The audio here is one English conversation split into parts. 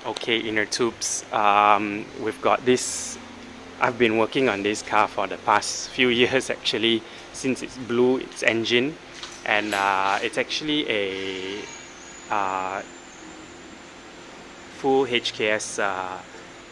Okay, inner tubes. We've got this. I've been working on this car for the past few years actually, since it's blew its engine, and it's actually a uh, full HKS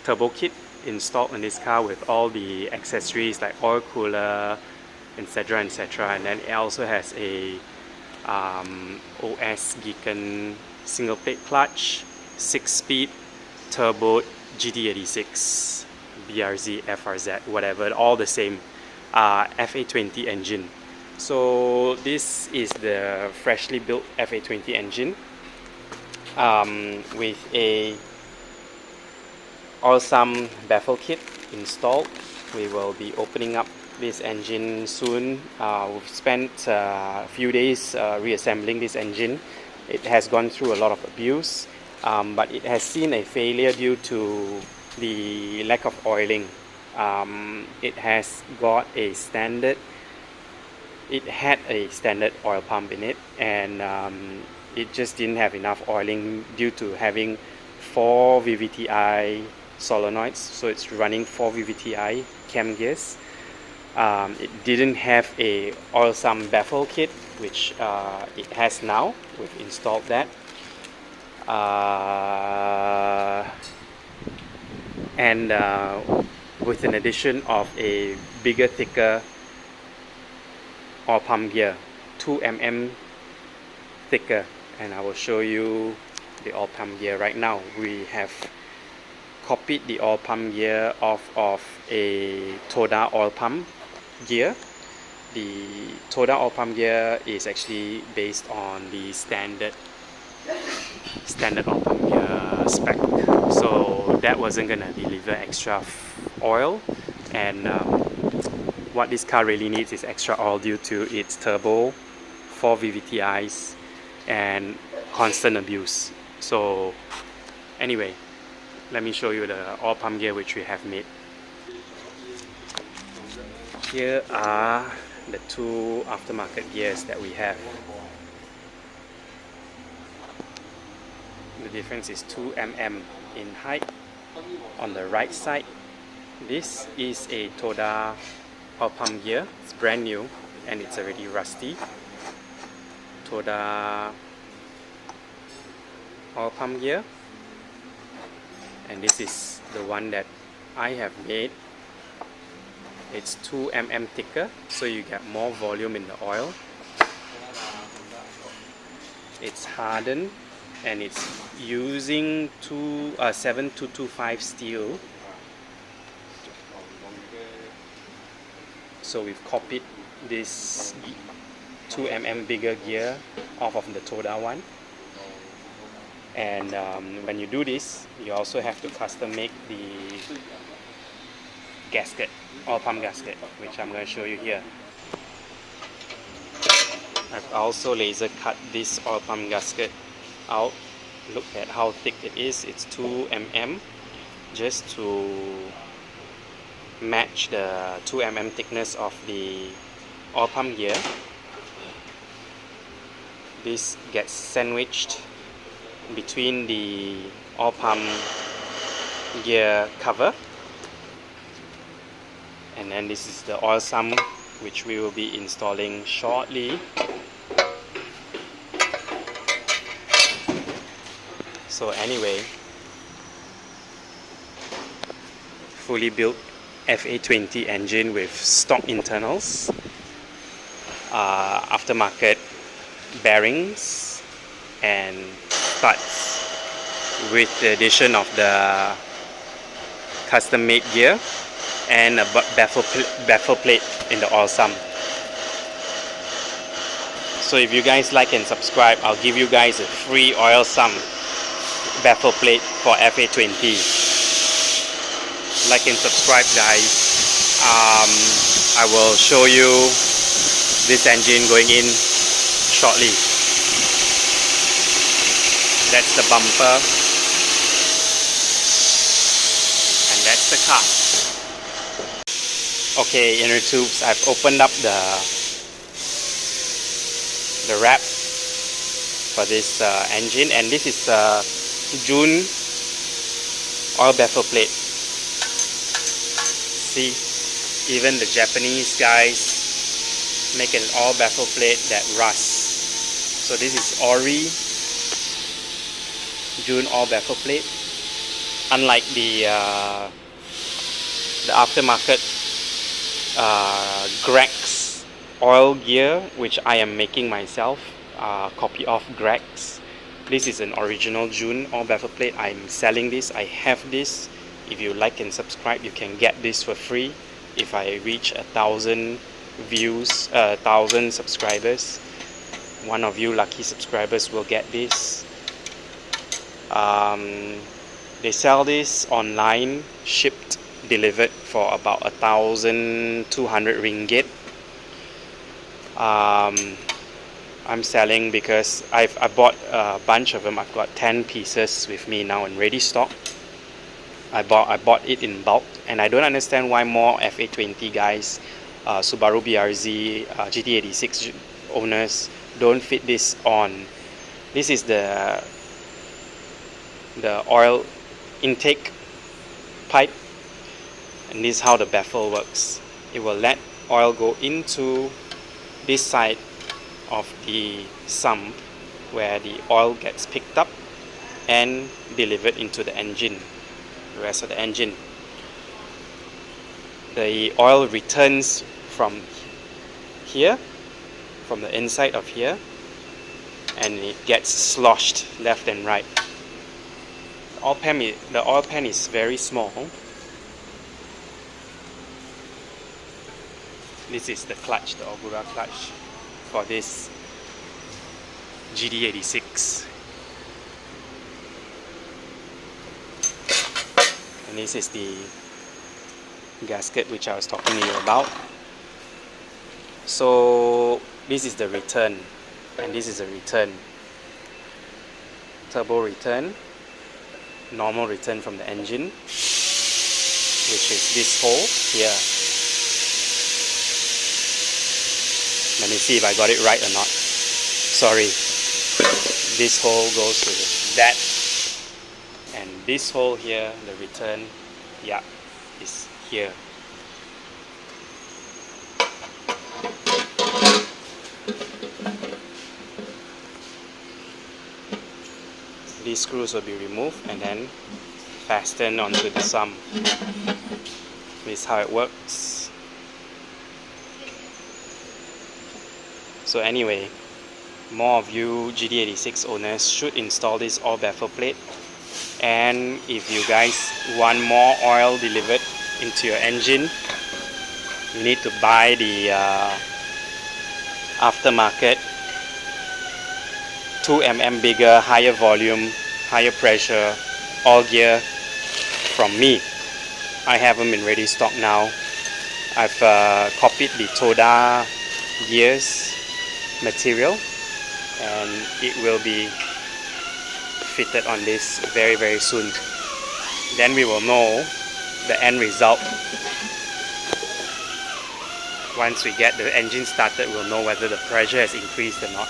turbo kit installed in this car with all the accessories like oil cooler, etc., etc. And then it also has a OS Geeken single plate clutch, 6-speed turbo GT86 BRZ FRZ, whatever, all the same, FA20 engine. So this is the freshly built FA20 engine with a awesome baffle kit installed. We will be opening up this engine soon. We've spent a few days reassembling this engine. It has gone through a lot of abuse, but it has seen a failure due to the lack of oiling. It has got a standard, it had a standard oil pump in it, and it just didn't have enough oiling due to having 4 VVTi solenoids, so it's running 4 VVTi cam gears. It didn't have a oil sump baffle kit, which it has now. We've installed that. And with an addition of a bigger, thicker oil pump gear, 2 mm thicker, and I will show you the oil pump gear right now. We have copied the oil pump gear off of a Toyota oil pump gear. The Toyota oil pump gear is actually based on the standard oil pump gear spec, so that wasn't gonna deliver extra oil, and what this car really needs is extra oil due to its turbo, 4 VVTis, and constant abuse. So anyway, let me show you the oil pump gear which we have made. Here are the 2 aftermarket gears that we have. The difference is 2 mm in height. On the right side, this is a Toyota oil pump gear. It's brand new and it's already rusty. Toyota oil pump gear, and this is the one that I have made. It's 2 mm thicker, so you get more volume in the oil. It's hardened and it's using 7225 steel. So we've copied this 2 mm bigger gear off of the Toyota one. And when you do this, you also have to custom make the gasket, oil pump gasket, which I'm going to show you here. I've also laser cut this oil pump gasket out. Look at how thick it is. It's 2 mm, just to match the 2 mm thickness of the oil pump gear. This gets sandwiched between the oil pump gear cover, and then this is the oil sump which we will be installing shortly. So anyway, fully built FA20 engine with stock internals, aftermarket bearings and studs, with the addition of the custom made gear and a baffle plate in the oil sump. So if you guys like and subscribe, I'll give you guys a free oil sump baffle plate for FA20. Like and subscribe, guys. I will show you this engine going in shortly. That's the bumper, and that's the car. Okay, inner tubes, I've opened up the wrap for this engine, and this is JUN oil baffle plate. See, even the Japanese guys make an oil baffle plate that rusts. So this is Ori JUN oil baffle plate. Unlike the aftermarket Grex oil gear, which I am making myself, copy of Grex. This is an original JUN oil baffle plate. I'm selling this. I have this. If you like and subscribe, you can get this for free. If I reach 1,000 views, 1,000 subscribers, one of you lucky subscribers will get this. They sell this online, shipped, delivered for about 1,200 ringgit. I'm selling because I bought a bunch of them. I've got 10 pieces with me now in ready stock. I bought it in bulk, and I don't understand why more FA20 guys, Subaru BRZ, GT86 owners don't fit this on. This is the oil intake pipe, and this is how the baffle works. It will let oil go into this side of the sump where the oil gets picked up and delivered into the engine, the rest of the engine. The oil returns from here, from the inside of here, and it gets sloshed left and right. The oil pan is very small. This is the clutch, the Ogura clutch for this GT86. And this is the gasket which I was talking to you about. So this is the return, and this is a return. Turbo return, normal return from the engine, which is this hole here. Let me see if I got it right or not. Sorry. This hole goes to that, and this hole here, the return, yeah, is here. These screws will be removed and then fastened onto the sump. This is how it works. So anyway, more of you GT86 owners should install this oil baffle plate. And if you guys want more oil delivered into your engine, you need to buy the aftermarket 2mm bigger, higher volume, higher pressure oil gear from me. I have them in ready stock now. I've copied the Toyota gears material, and it will be fitted on this very soon. Then we will know the end result. Once we get the engine started, we'll know whether the pressure has increased or not.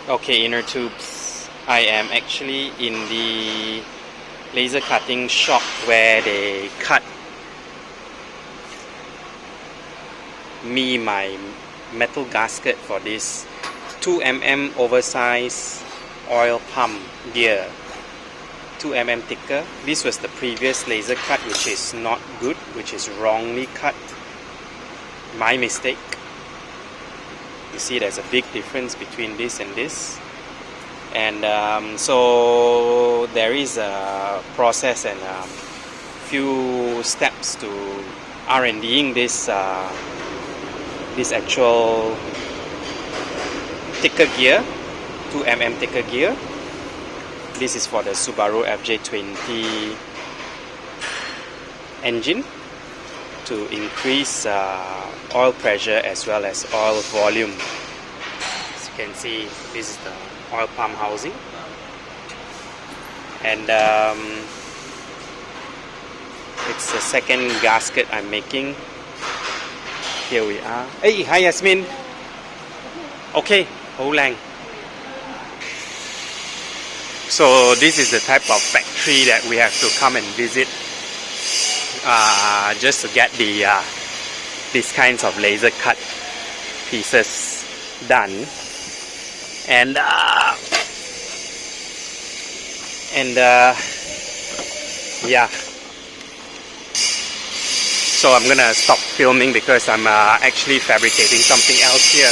Okay, inner tubes. I am actually in the laser cutting shop where they cut me my metal gasket for this 2mm oversized oil pump gear. 2mm thicker. This was the previous laser cut, which is not good, which is wrongly cut. My mistake. You see there's a big difference between this and this, and so there is a process and a few steps to R&Ding this this actual thicker gear, 2mm thicker gear. This is for the Subaru FJ20 engine to increase oil pressure as well as oil volume. As you can see, this is the oil pump housing, and It's the second gasket I'm making. Here we are. Hey, hi Yasmin. Okay, Ho Lang. So this is the type of factory that we have to come and visit just to get the these kinds of laser cut pieces done. And yeah. So I'm gonna stop filming because I'm actually fabricating something else here.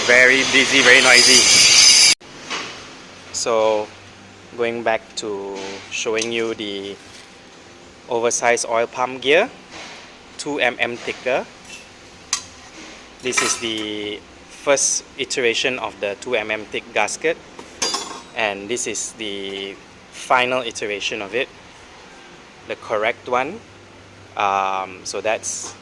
Very busy, very noisy. So going back to showing you the oversized oil pump gear, 2 mm thicker. This is the first iteration of the 2 mm thick gasket, and this is the final iteration of it, the correct one. So that's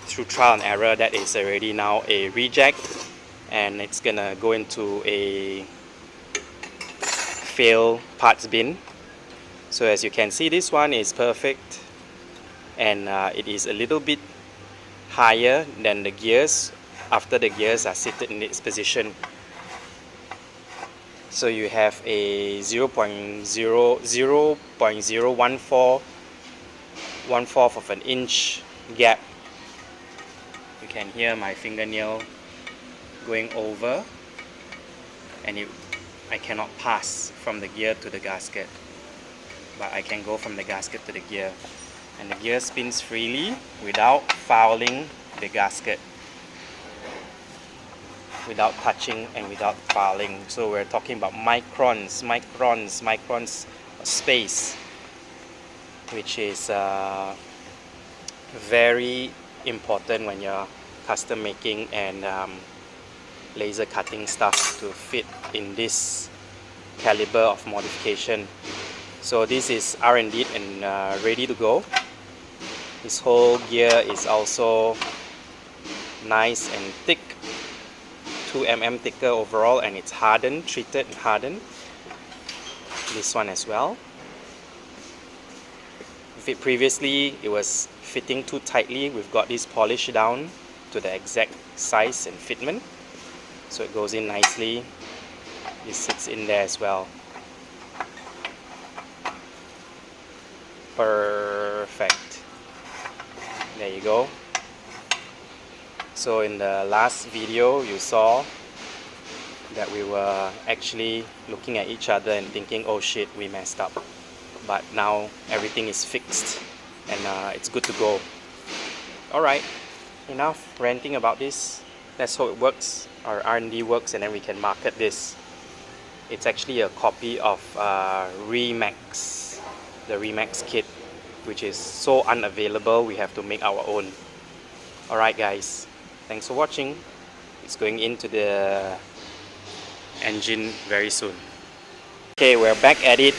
through trial and error. That is already now a reject, and it's gonna go into a fail parts bin. So as you can see, this one is perfect, and it is a little bit higher than the gears after the gears are seated in its position. So you have a 0.014 1/4 of an inch gap. You can hear my fingernail going over, and I cannot pass from the gear to the gasket, but I can go from the gasket to the gear, and the gear spins freely without fouling the gasket, without touching and without fouling. So we're talking about microns of space, which is very important when you're custom making and laser cutting stuff to fit in this caliber of modification. So this is R&D and ready to go. This whole gear is also nice and thick, 2 mm thicker overall, and it's hardened, treated and hardened. This one as well. Previously it was fitting too tightly, we've got this polished down to the exact size and fitment, so it goes in nicely. This sits in there as well. Perfect. There you go. So in the last video you saw that we were actually looking at each other and thinking, oh shit, we messed up. But now everything is fixed, and it's good to go. Alright, enough ranting about this. Let's hope it works, our R&D works, and then we can market this. It's actually a copy of Remax, the Remax kit, which is so unavailable we have to make our own. Alright guys, thanks for watching. It's going into the engine very soon. Okay, we're back at it.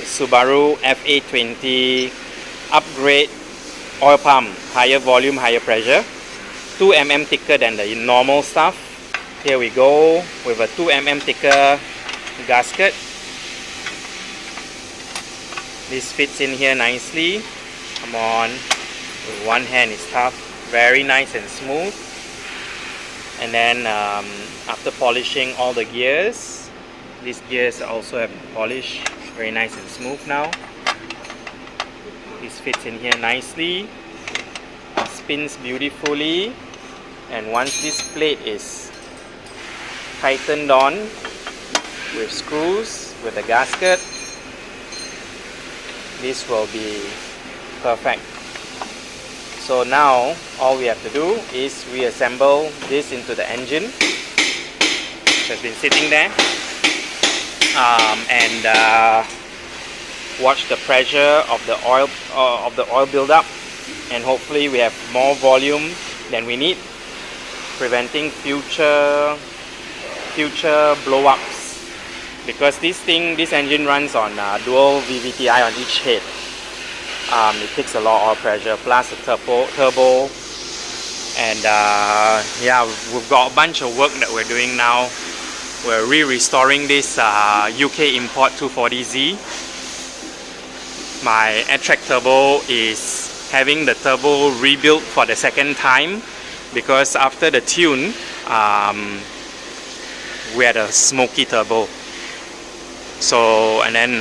Subaru FA20 upgrade oil pump, higher volume, higher pressure, 2 mm thicker than the normal stuff. Here we go with a 2 mm thicker gasket. This fits in here nicely. Come on, with one hand is tough, very nice and smooth. And then after polishing all the gears, these gears also have polish, very nice and smooth now. This fits in here nicely, spins beautifully, and once this plate is tightened on with screws, with the gasket, this will be perfect. So now all we have to do is reassemble this into the engine, which has been sitting there. And watch the pressure of the oil build-up, and hopefully we have more volume than we need, preventing future blow-ups. Because this engine runs on dual VVTi on each head. It takes a lot of oil pressure plus a turbo, and yeah, we've got a bunch of work that we're doing now. We're restoring this UK import 240Z, my air-track turbo is having the turbo rebuilt for the second time, because after the tune we had a smoky turbo. So, and then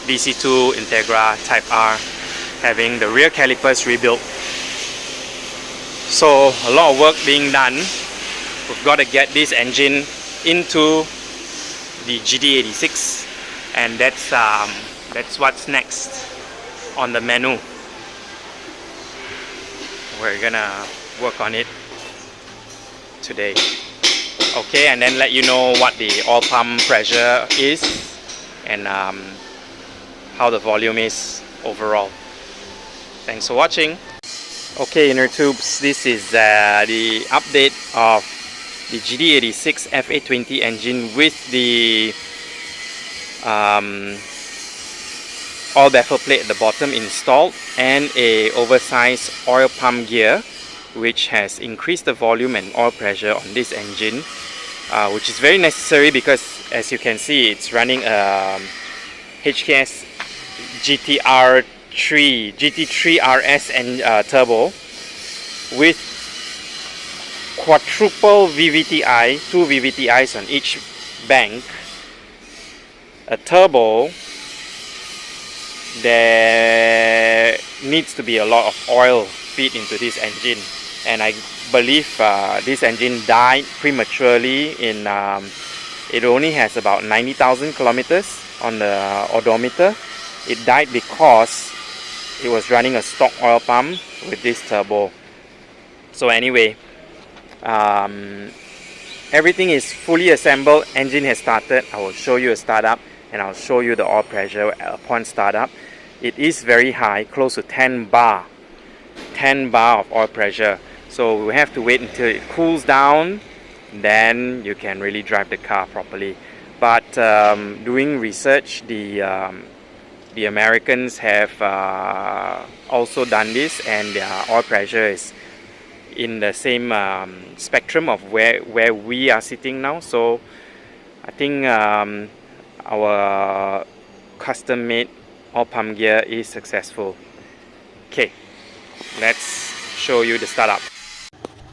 DC2 Integra Type R having the rear calipers rebuilt. So a lot of work being done. We've got to get this engine into the GT86, and that's what's next on the menu. We're gonna work on it today. Okay, and then let you know what the oil pump pressure is and how the volume is overall. Thanks for watching. Okay, inner tubes, this is the update of the GT86 F820 engine with the oil baffle plate at the bottom installed and a oversized oil pump gear, which has increased the volume and oil pressure on this engine, which is very necessary because, as you can see, it's running a HKS GT3 RS and turbo with quadruple VVTi, 2 VVTis on each bank, a turbo. There needs to be a lot of oil feed into this engine, and I believe this engine died prematurely in it only has about 90,000 kilometers on the odometer. It died because it was running a stock oil pump with this turbo. So anyway, everything is fully assembled, engine has started. I will show you a startup and I'll show you the oil pressure upon startup. It is very high, close to 10 bar of oil pressure. So we have to wait until it cools down, then you can really drive the car properly. But doing research, the Americans have also done this, and their oil pressure is in the same spectrum of where we are sitting now. So I think our custom made oil pump gear is successful. Okay, let's show you the startup.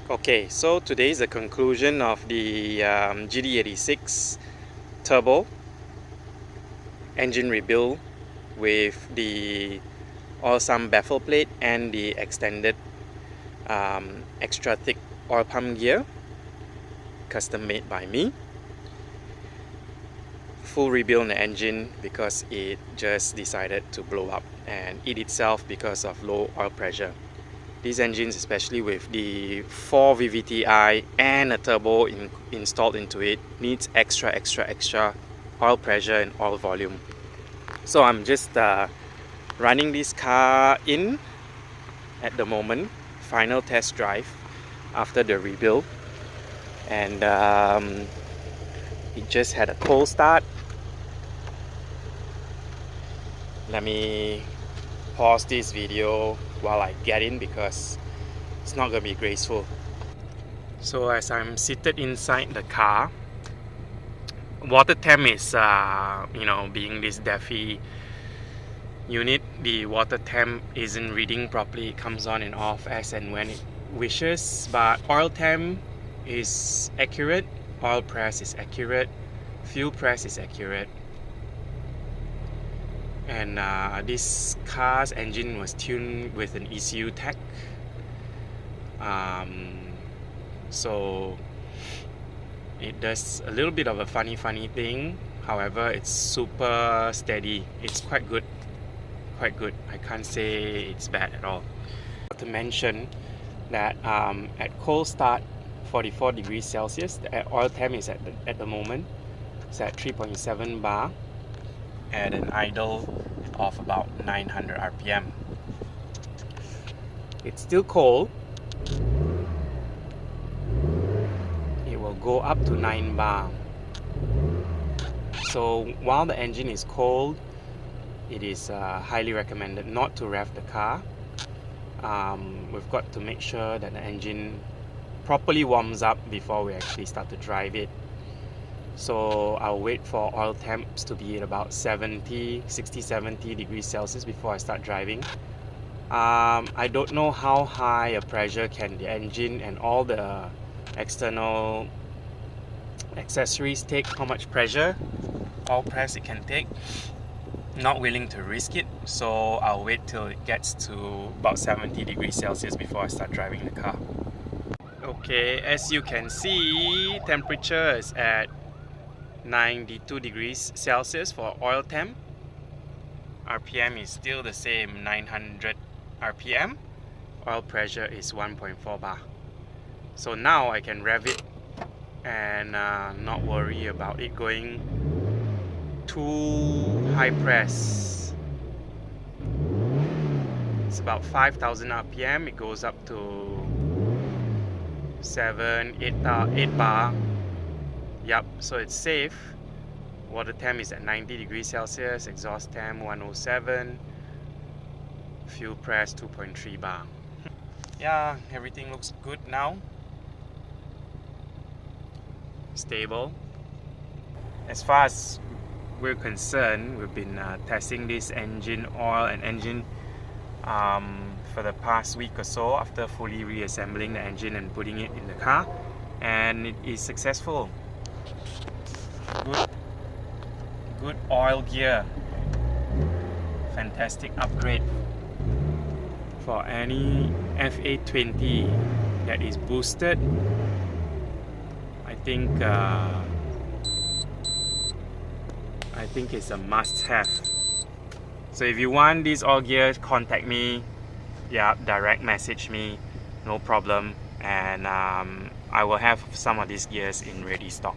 Okay, so today is the conclusion of the GT86 turbo engine rebuild with the oil sump baffle plate and the extended extra thick oil pump gear, custom made by me. Full rebuild on the engine because it just decided to blow up and eat itself because of low oil pressure. These engines, especially with the 4 VVTi and a turbo installed into it, needs extra oil pressure and oil volume. So I'm just running this car in at the moment, final test drive after the rebuild, and it just had a cold start. Let me pause this video while I get in because it's not going to be graceful. So as I'm seated inside the car, water temp is being this DEFI unit, the water temp isn't reading properly. It comes on and off as and when it wishes, but oil temp is accurate, oil press is accurate, fuel press is accurate. And this car's engine was tuned with an ECU tech, so it does a little bit of a funny thing. However, it's super steady. It's quite good. I can't say it's bad at all. To mention that at cold start, 44 degrees Celsius, the oil temp is at the moment, it's at 3.7 bar at an idle of about 900 RPM. It's still cold. It will go up to 9 bar. So while the engine is cold, it is highly recommended not to rev the car. We've got to make sure that the engine properly warms up before we actually start to drive it. So I'll wait for oil temps to be at about 60 70 degrees Celsius before I start driving. I don't know how high a pressure can the engine and all the external accessories take, how much pressure, oil press it can take. Not willing to risk it, so I'll wait till it gets to about 70 degrees Celsius before I start driving the car. Okay, as you can see, temperature is at 92 degrees Celsius for oil temp. RPM is still the same, 900 RPM. Oil pressure is 1.4 bar. So now I can rev it and not worry about it going too high press. It's about 5,000 RPM. It goes up to 8 bar. Yup, so it's safe. Water temp is at 90 degrees Celsius, exhaust temp 107, fuel press 2.3 bar. Yeah, everything looks good now. Stable. As far as we're concerned, we've been testing this engine oil and engine for the past week or so after fully reassembling the engine and putting it in the car, and it is successful. Good oil gear. Fantastic upgrade for any F820 that is boosted. I think it's a must-have. So if you want these oil gears, contact me. Yeah, direct message me, no problem, and I will have some of these gears in ready stock.